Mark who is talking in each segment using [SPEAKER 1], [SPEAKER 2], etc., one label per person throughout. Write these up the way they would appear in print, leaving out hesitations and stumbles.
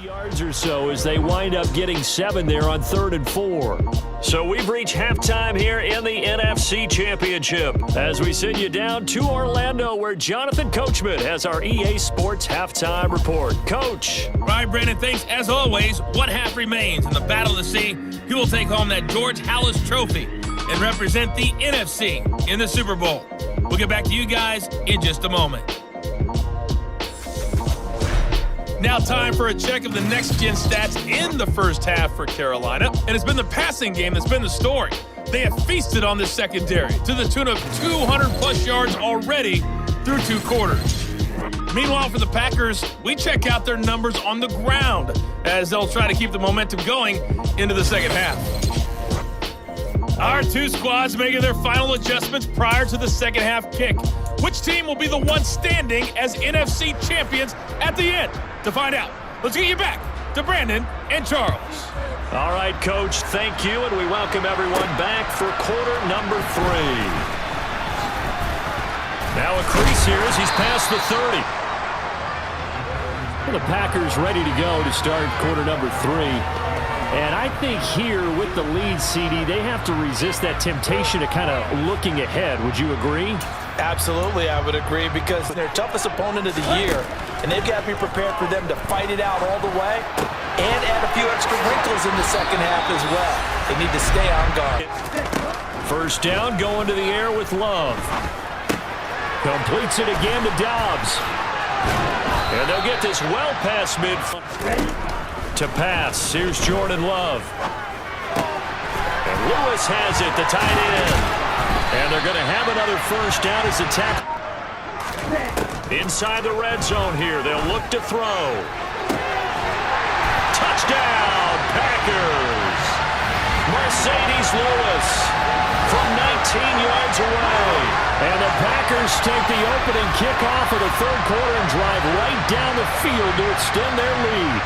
[SPEAKER 1] Yards or so as they wind up getting 7 there on 3rd and 4. So we've reached halftime here in the NFC Championship as we send you down to Orlando where Jonathan Coachman has our EA Sports halftime report. Coach.
[SPEAKER 2] All right, Brandon, thanks. As always, one half remains in the Battle of the Sea. Who will take home that George Halas Trophy and represent the NFC in the Super Bowl? We'll get back to you guys in just a moment. Now time for a check of the next-gen stats in the first half for Carolina. And it's been the passing game that's been the story. They have feasted on this secondary to the tune of 200-plus yards already through 2 quarters. Meanwhile, for the Packers, we check out their numbers on the ground as they'll try to keep the momentum going into the second half. Our 2 squads making their final adjustments prior to the second half kick. Which team will be the one standing as NFC champions at the end? To find out, let's get you back to Brandon and Charles.
[SPEAKER 1] All right, Coach, thank you, and we welcome everyone back for quarter number 3. Now a crease here as he's past the 30. Well, the Packers ready to go to start quarter number 3. And I think here with the lead, CD, they have to resist that temptation of kind of looking ahead. Would you agree?
[SPEAKER 3] Absolutely, I would agree, because they're toughest opponent of the year, and they've got to be prepared for them to fight it out all the way and add a few extra wrinkles in the second half as well. They need to stay on guard.
[SPEAKER 1] First down, going to the air with Love. Completes it again to Dobbs. And they'll get this well past midfield. To pass, here's Jordan Love. And Lewis has it, the tight end. And they're going to have another first down as a tackle. Inside the red zone here, they'll look to throw. Touchdown, Packers! Mercedes Lewis from 19 yards away. And the Packers take the opening kickoff of the 3rd quarter and drive right down the field to extend their lead.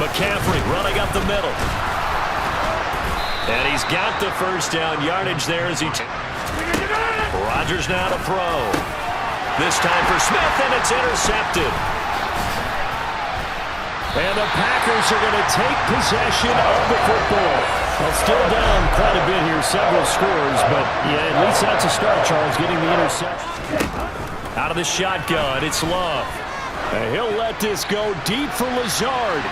[SPEAKER 1] McCaffrey running up the middle. And he's got the first down yardage there as he... Rodgers now to throw. This time for Smith, and it's intercepted. And the Packers are going to take possession of the football. Well, still down quite a bit here, several scores, but yeah, at least that's a start, Charles, getting the interception. Out of the shotgun, it's Love. And he'll let this go deep for Lazard.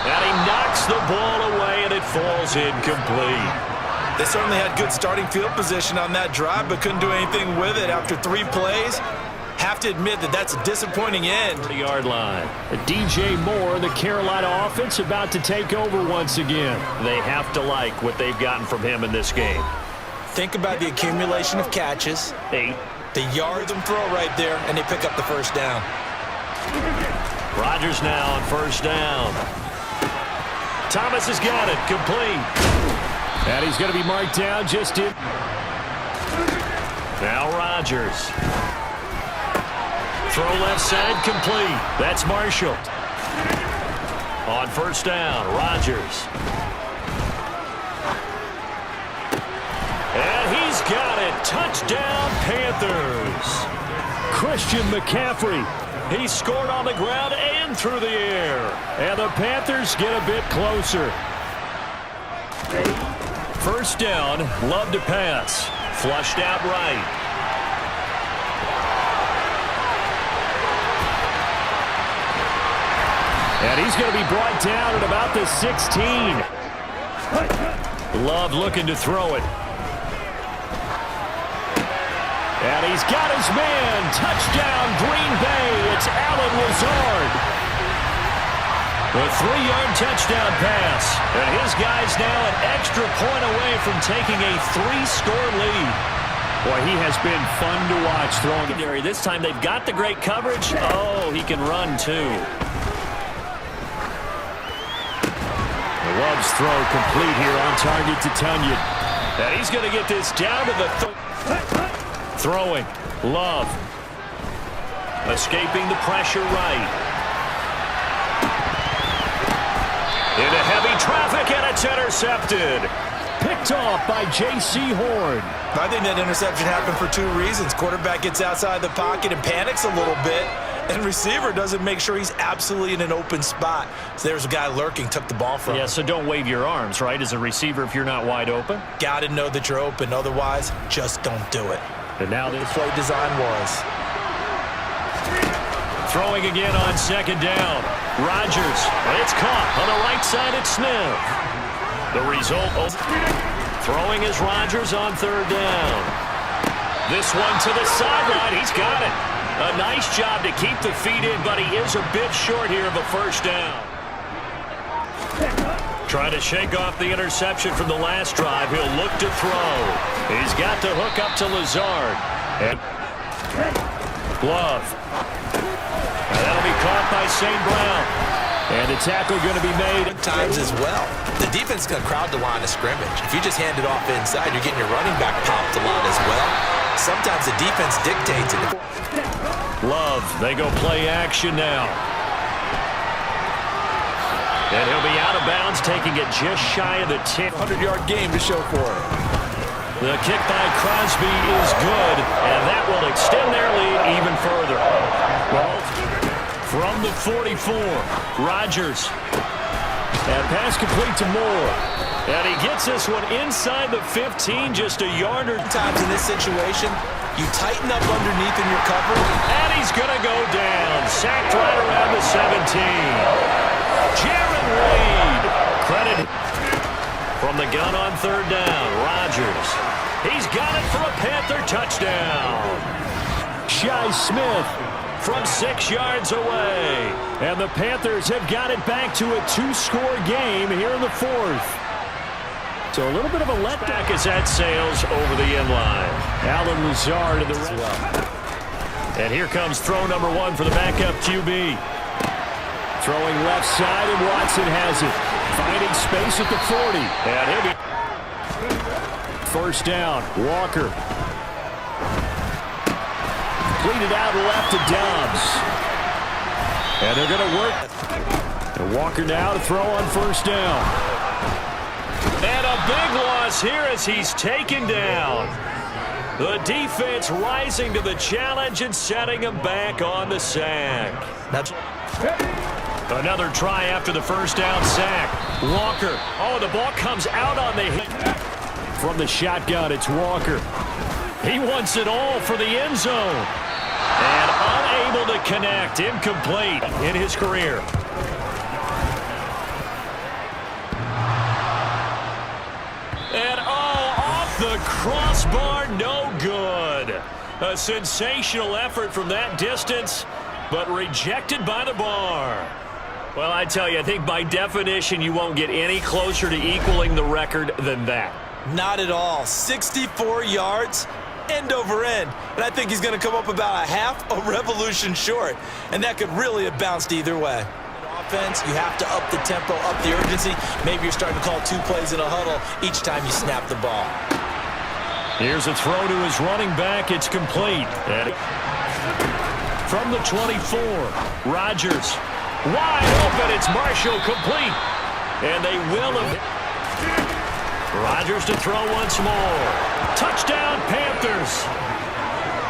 [SPEAKER 1] And he knocks the ball away, and it falls incomplete.
[SPEAKER 3] They certainly had good starting field position on that drive, but couldn't do anything with it after 3 plays. Have to admit that that's a disappointing end.
[SPEAKER 1] 30-yard line. DJ Moore, the Carolina offense, about to take over once again. They have to like what they've gotten from him in this game.
[SPEAKER 3] Think about the accumulation of catches.
[SPEAKER 1] 8.
[SPEAKER 3] The yards and throw right there, and they pick up the first down.
[SPEAKER 1] Rodgers now on first down. Thomas has got it, complete. And he's going to be marked down just in. Now Rodgers. Throw left side, complete. That's Marshall. On first down, Rodgers. And he's got it. Touchdown, Panthers. Christian McCaffrey. He scored on the ground and through the air. And the Panthers get a bit closer. First down, Love to pass. Flushed out right. And he's going to be brought down at about the 16. Love looking to throw it. And he's got his man. Touchdown, Green Bay. It's Allen Lazard. A 3-yard touchdown pass. And his guy's now an extra point away from taking a 3-score lead. Boy, he has been fun to watch throwing. This time they've got the great coverage. Oh, he can run too. The Love's throw complete here on target to Tunyon. And he's going to get this down to the throwing. Love. Escaping the pressure right. Into heavy traffic, and it's intercepted. Picked off by J.C. Horn.
[SPEAKER 3] I think that interception happened for 2 reasons. Quarterback gets outside the pocket and panics a little bit, And receiver doesn't make sure he's absolutely in an open spot. So there's a guy lurking, took the ball from him.
[SPEAKER 1] Yeah, so don't wave your arms, right, as a receiver if you're not wide open.
[SPEAKER 3] Got to know that you're open. Otherwise, just don't do it.
[SPEAKER 1] And now this
[SPEAKER 3] Play design was.
[SPEAKER 1] throwing again on second down. Rodgers, it's caught on the right side at Smith. The result, throwing is Rodgers on third down. This one to the sideline. He's got it. A nice job to keep the feet in, but he is a bit short here of a first down. Trying to shake off the interception from the last drive. He'll look to throw. He's got to hook up to Lazard. And glove. And that'll be caught by St. Brown. And the tackle going to be made.
[SPEAKER 3] Times as well. The defense is going to crowd the line of scrimmage. If you just hand it off inside, you're getting your running back popped a lot as well. Sometimes the defense dictates it.
[SPEAKER 1] Love, they go play action now. And he'll be out of bounds, taking it just shy of the 10.
[SPEAKER 3] 100-yard game to show for it.
[SPEAKER 1] The kick by Crosby is good, and that will extend their lead even further. Well, from the 44, Rodgers. And pass complete to Moore. And he gets this one inside the 15, just a yard or
[SPEAKER 3] Times in this situation, you tighten up underneath in your cover.
[SPEAKER 1] And he's going to go down. Sacked right around the 17. Jared Reed. Credit from the gun on third down. Rodgers. He's got it for a Panther touchdown. Shi Smith from 6 yards away. And the Panthers have got it back to a 2-score game here in the fourth. So a little bit of a letback as that sails over the inline. Alan Lazard to the right. And here comes throw number 1 for the backup QB. Throwing left side, and Watson has it. Finding space at the 40. And he'll be first down. Walker. Pleated out left to Dobbs. And they're going to work. And Walker now to throw on first down. And a big loss here as he's taken down. The defense rising to the challenge and setting him back on the sack.
[SPEAKER 3] That's
[SPEAKER 1] another try after the first down sack. Walker. Oh, the ball comes out on the hit. From the shotgun, it's Walker. He wants it all for the end zone. And unable to connect. Incomplete in his career. And off the crossbar, no good. A sensational effort from that distance, but rejected by the bar. Well, I tell you, I think by definition you won't get any closer to equaling the record than that.
[SPEAKER 3] not at all. 64 yards, end over end. And I think he's going to come up about a half a revolution short. And that could really have bounced either way. Offense, you have to up the tempo, up the urgency. Maybe you're starting to call 2 plays in a huddle each time you snap the ball.
[SPEAKER 1] Here's a throw to his running back. It's complete. From the 24, Rodgers. Wide open. It's Marshall, complete. And they will have. Rodgers to throw once more. Touchdown, Panthers.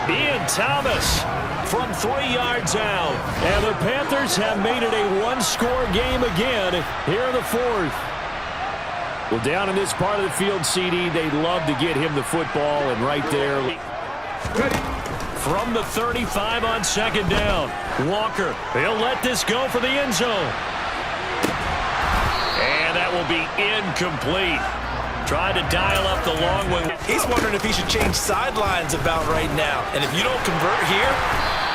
[SPEAKER 1] Ian Thomas from 3 yards out. And the Panthers have made it a one-score game again here in the fourth. Well, down in this part of the field, CD, they'd love to get him the football, and right there. From the 35 on second down, Walker. He'll let this go for the end zone. And that will be incomplete. Trying to dial up the long one.
[SPEAKER 3] He's wondering if he should change sidelines about right now. And if you don't convert here,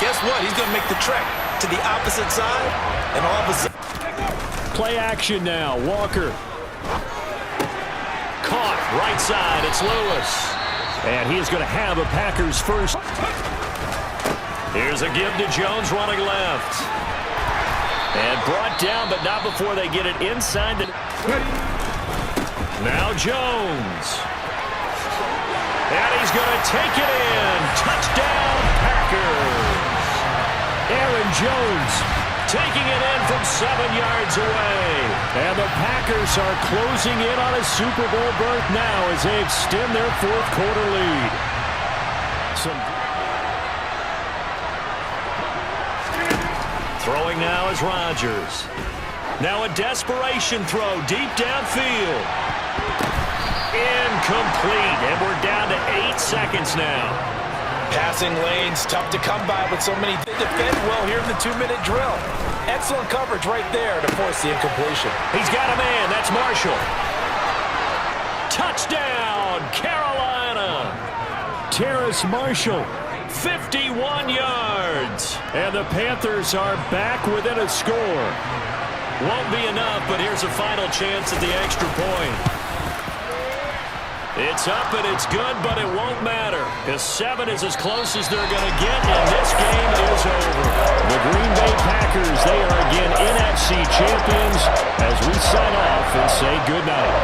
[SPEAKER 3] guess what? He's going to make the trek to the opposite side, and all of a sudden.
[SPEAKER 1] Play action now. Walker. Caught right side. It's Lewis. And he is going to have a Packers first. Here's a give to Jones running left. And brought down, but not before they get it inside the... Now Jones. And he's going to take it in. Touchdown, Packers. Aaron Jones taking it in from 7 yards away. And the Packers are closing in on a Super Bowl berth now as they extend their fourth quarter lead. Throwing now is Rodgers. Now a desperation throw deep downfield. Incomplete, and we're down to 8 seconds now.
[SPEAKER 3] Passing lanes, tough to come by with so many. They defend well here in the 2-minute drill. Excellent coverage right there to force the incompletion.
[SPEAKER 1] He's got a man. That's Marshall. Touchdown, Carolina. Terrace Marshall, 51 yards. And the Panthers are back within a score. Won't be enough, but here's a final chance at the extra point. It's up and it's good, but it won't matter, because 7 is as close as they're going to get, and this game is over. The Green Bay Packers, they are again NFC champions as we sign off and say goodnight.